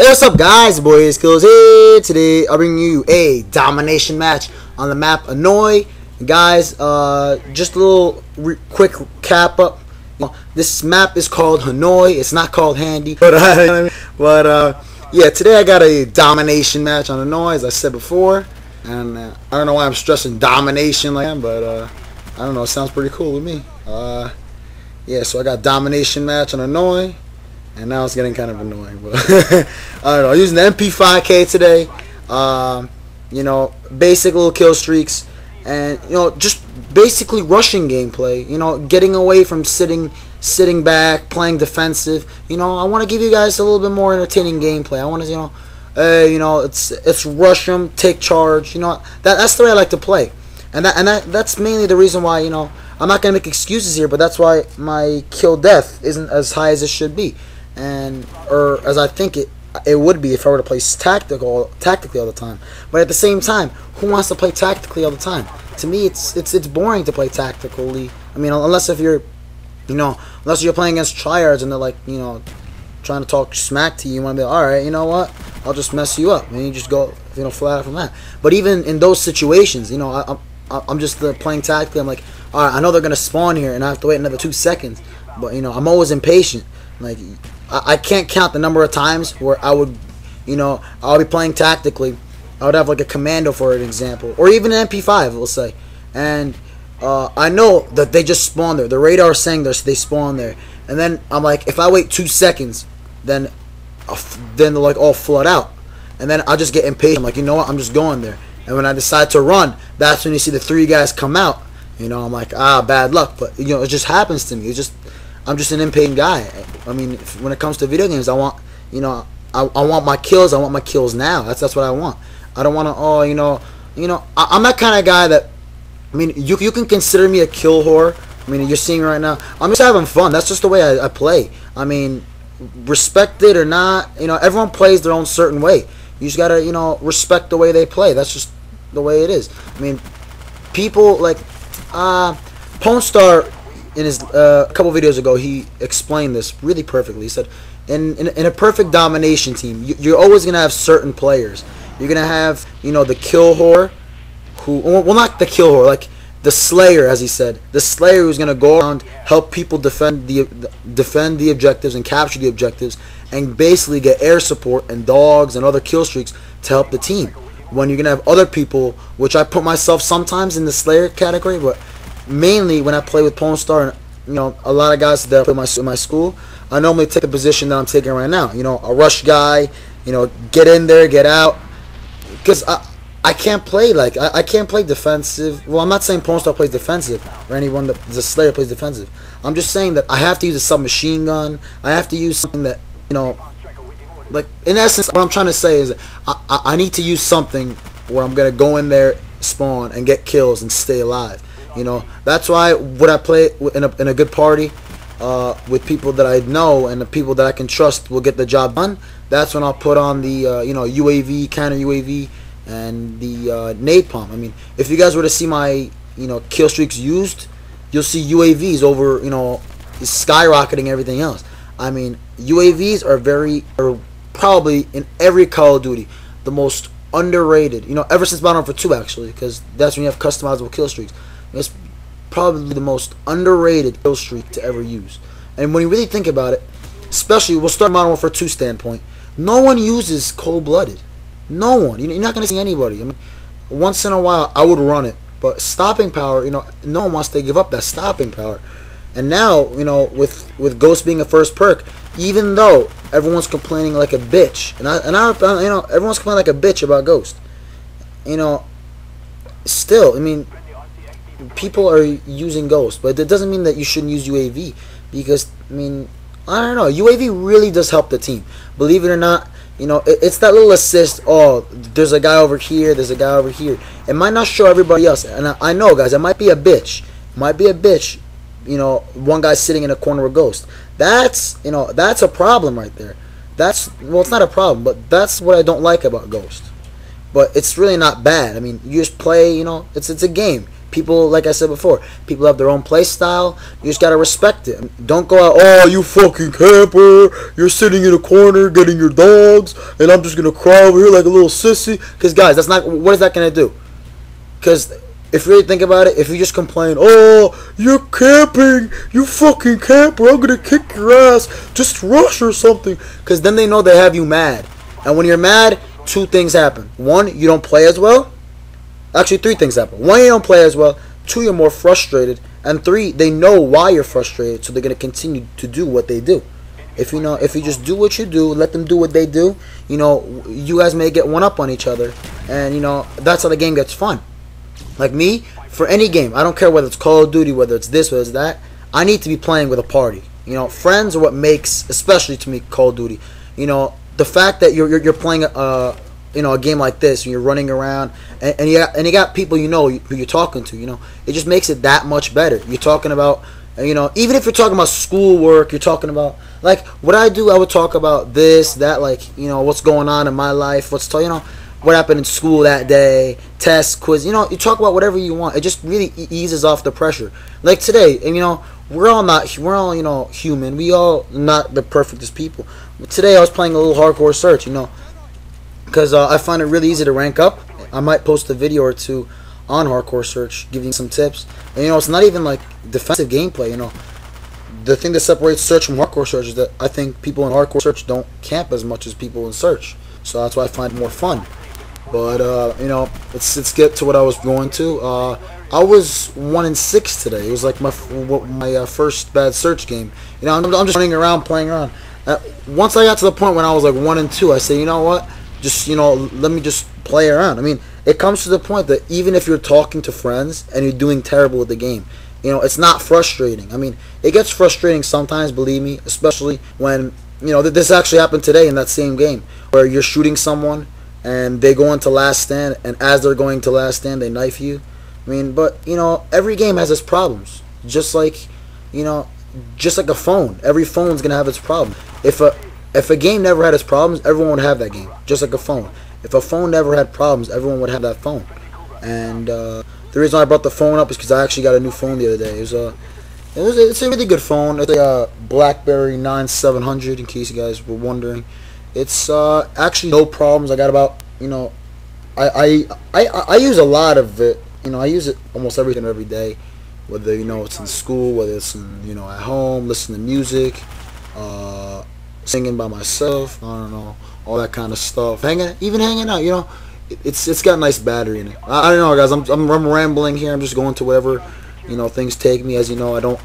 Hey, what's up, guys? Boys, Skills here. Today, I'll bring you a domination match on the map Hanoi. Guys, just a little quick cap up. This map is called Hanoi. It's not called Handy. But yeah, today I got a domination match on Hanoi, as I said before. And I don't know why I'm stressing domination like that, but I don't know. It sounds pretty cool with me. Yeah, so I got domination match on Hanoi. And now it's getting kind of annoying, but I don't know. I'm using the MP5K today. You know, basic little kill streaks, and just basically rushing gameplay. Getting away from sitting back, playing defensive. I want to give you guys a little bit more entertaining gameplay. I want to, it's rush them, take charge. That's the way I like to play, and that's mainly the reason why I'm not gonna make excuses here, but that's why my kill death isn't as high as it should be. Or as I think it would be if I were to play tactically all the time. But at the same time, who wants to play tactically all the time? To me, it's boring to play tactically. I mean, unless you're playing against tryhards and they're like trying to talk smack to you, you want to be like, all right, you know what? I'll just mess you up, and you just go flat out from that. But even in those situations, I'm just playing tactically. I'm like, all right, I know they're gonna spawn here, and I have to wait another 2 seconds. But I'm always impatient. Like, I can't count the number of times where I'll be playing tactically. I would have like a commando, for an example, or even an MP5, we'll say, and I know that they just spawned there. The radar is saying they spawn there, and then I'm like, if I wait 2 seconds, then they're like all flood out, and then I just get impatient. I'm like, you know what? I'm just going there, and when I decide to run, that's when you see the 3 guys come out. I'm like, bad luck, but it just happens to me. I'm just an impatient guy. I mean, when it comes to video games, I want, I want my kills. I want my kills now. That's what I want. I don't want to, I'm that kind of guy that, I mean, you can consider me a kill whore. I mean, you're seeing right now, I'm just having fun. That's just the way I play. I mean, respect it or not, everyone plays their own certain way. You just gotta, respect the way they play. That's just the way it is. I mean, people like, Ponstar, in his a couple videos ago, he explained this really perfectly. He said, in a perfect domination team, you're always gonna have certain players. You're gonna have the kill whore, well, not the kill whore, like the slayer, as he said, the slayer who's gonna go around, help people defend the objectives and capture the objectives, and basically get air support and dogs and other kill streaks to help the team. When you're gonna have other people, which I put myself sometimes in the slayer category, but mainly when I play with Ponstar and a lot of guys that I play in my school, I normally take the position that I'm taking right now. A rush guy, get in there, get out, because I can't play like I can't play defensive. Well, I'm not saying Ponstar plays defensive or anyone that the Slayer plays defensive. I'm just saying that I have to use a submachine gun. I have to use something that like, in essence, what I'm trying to say is that I need to use something where I'm gonna go in there, spawn, and get kills and stay alive. That's why when I play in a good party with people that I know and the people that I can trust will get the job done, that's when I'll put on the UAV, counter UAV, and the napalm. I mean, if you guys were to see my kill streaks used, you'll see UAVs over skyrocketing everything else. I mean, UAVs are probably in every Call of Duty the most underrated. Ever since Modern Warfare 2, actually, because that's when you have customizable kill streaks. It's probably the most underrated kill streak to ever use. And when you really think about it, especially, we'll start Modern Warfare 2 standpoint, no one uses cold-blooded. No one. You're not going to see anybody. I mean, once in a while, I would run it. But stopping power, no one wants to give up that stopping power. And now, with Ghost being a first perk, even though everyone's complaining like a bitch, and everyone's complaining like a bitch about Ghost, still, I mean, people are using Ghost, but that doesn't mean that you shouldn't use UAV, because, I mean, I don't know, UAV really does help the team. Believe it or not, it's that little assist. Oh, there's a guy over here, there's a guy over here. It might not show everybody else, and I know, guys, it might be a bitch. One guy sitting in a corner with Ghost. That's a problem right there. Well, it's not a problem, but that's what I don't like about Ghost. But it's really not bad. I mean, you just play, it's a game. People, like I said before, people have their own play style. You just gotta respect it. Don't go out, oh, you fucking camper, you're sitting in a corner getting your dogs, and I'm just gonna cry over here like a little sissy. Because, guys, that's not, what is that gonna do? Because if you really think about it, if you just complain, oh, you're camping, you fucking camper, I'm gonna kick your ass, just rush or something. Because then they know they have you mad. And when you're mad, two things happen. One, you don't play as well. Actually, three things happen. One, you don't play as well. Two, you're more frustrated. And three, they know why you're frustrated, so they're going to continue to do what they do. If you just do what you do, let them do what they do, you guys may get one up on each other. And, that's how the game gets fun. Like me, for any game, I don't care whether it's Call of Duty, whether it's this, whether it's that, I need to be playing with a party. Friends are what makes, especially to me, Call of Duty. The fact that you're playing a game like this, and you're running around, and you got people who you're talking to, it just makes it that much better. You're talking about, even if you're talking about schoolwork, you're talking about, like, what I do, I would talk about this, that, like, what's going on in my life, what happened in school that day, tests, quiz, you talk about whatever you want. It just really eases off the pressure. Like today, and we're all human. We all not the perfectest people. But today I was playing a little hardcore search, because I find it really easy to rank up. I might post a video or two on hardcore search, giving you some tips. And it's not even like defensive gameplay. The thing that separates search from hardcore search is that I think people in hardcore search don't camp as much as people in search. So that's why I find it more fun. But let's get to what I was going to. I was 1-6 today. It was like my first bad search game. I'm just running around, playing around. Once I got to the point when I was like 1-2, I said, you know what? Just let me just play around. I mean, it comes to the point that even if you're talking to friends and you're doing terrible with the game, it's not frustrating. I mean, it gets frustrating sometimes, believe me, especially when this actually happened today in that same game where you're shooting someone and they go into last stand, and as they're going to last stand, they knife you. I mean, but every game has its problems. Just like a phone. Every phone's gonna have its problem. If a game never had its problems, everyone would have that game. Just like a phone. If a phone never had problems, everyone would have that phone. And the reason I brought the phone up is because I actually got a new phone the other day. It's a really good phone. It's a BlackBerry 9700, in case you guys were wondering. It's actually no problems. I got about I use a lot of it. I use it almost every day. Whether it's in school, whether it's in at home, listening to music, singing by myself, I don't know, all that kind of stuff. Even hanging out, it's got a nice battery in it. I don't know, guys. I'm rambling here. I'm just going to whatever things take me. As you know, I don't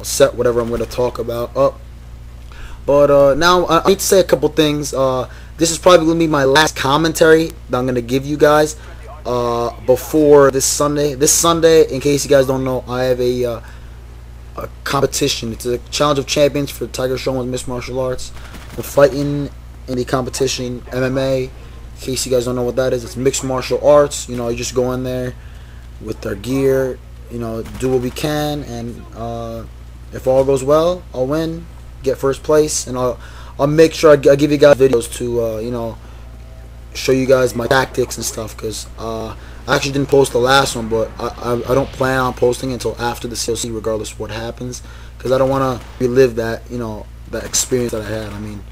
set whatever I'm going to talk about up. But now I need to say a couple things. This is probably going to be my last commentary that I'm going to give you guys before this Sunday. This Sunday, in case you guys don't know, I have a competition. It's a Challenge of Champions for Tiger Strongman's Mixed Martial Arts. I'm fighting in the competition, MMA. In case you guys don't know what that is, it's mixed martial arts. You just go in there with our gear, do what we can, and if all goes well, I'll win, get first place, and I'll make sure I give you guys videos to show you guys my tactics and stuff, because I actually didn't post the last one, but I don't plan on posting it until after the CLC, regardless of what happens, because I don't want to relive that that experience that I had. I mean,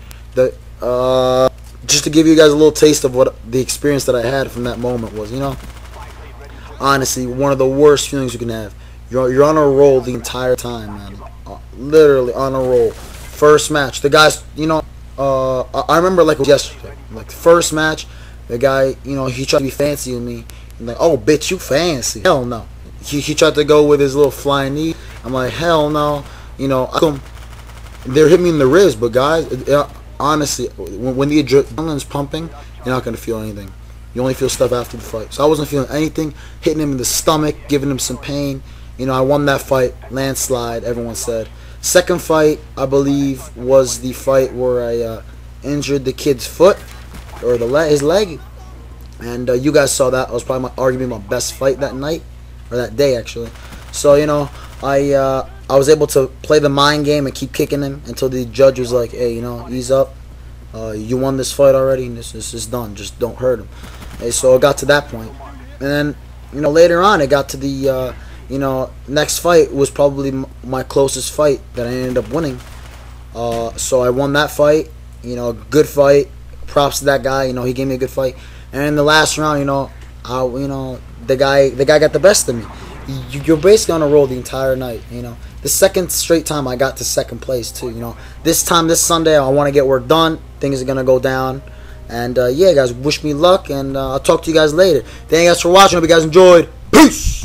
just to give you guys a little taste of what the experience that I had from that moment was, honestly, one of the worst feelings you can have. You're on a roll the entire time, man. Literally on a roll. First match, the guys, I remember like it was yesterday. Like the first match, the guy, he tried to be fancy with me. I'm like, oh, bitch, you fancy? Hell no. He tried to go with his little flying knee. I'm like, hell no. They're hitting me in the ribs, but guys, honestly, when the adrenaline's pumping, you're not gonna feel anything. You only feel stuff after the fight. So I wasn't feeling anything. Hitting him in the stomach, giving him some pain. I won that fight, landslide. Everyone said. Second fight, I believe, was the fight where I injured the kid's foot or his leg, and you guys saw that. It was probably arguably my best fight that night or that day actually. So I was able to play the mind game and keep kicking him until the judge was like, hey, ease up. You won this fight already, and this is done. Just don't hurt him. And so it got to that point, and then later on, it got to the next fight was probably my closest fight that I ended up winning. So I won that fight. Good fight. Props to that guy. He gave me a good fight. And in the last round, the guy got the best of me. You're basically on a roll the entire night. The second straight time I got to second place too. This Sunday, I want to get work done. Things are gonna go down. And yeah, guys, wish me luck, and I'll talk to you guys later. Thank you guys for watching. Hope you guys enjoyed. Peace.